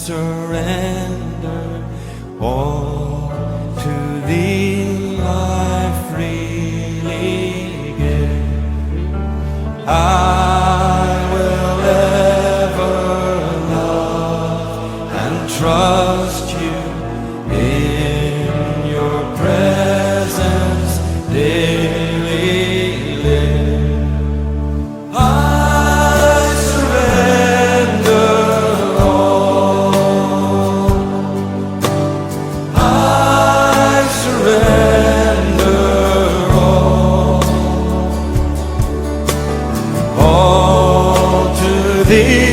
surrender all to Thee. I freely give. I will ever love and trust You, in Your presence daily live. I surrender all. I surrender all to Thee.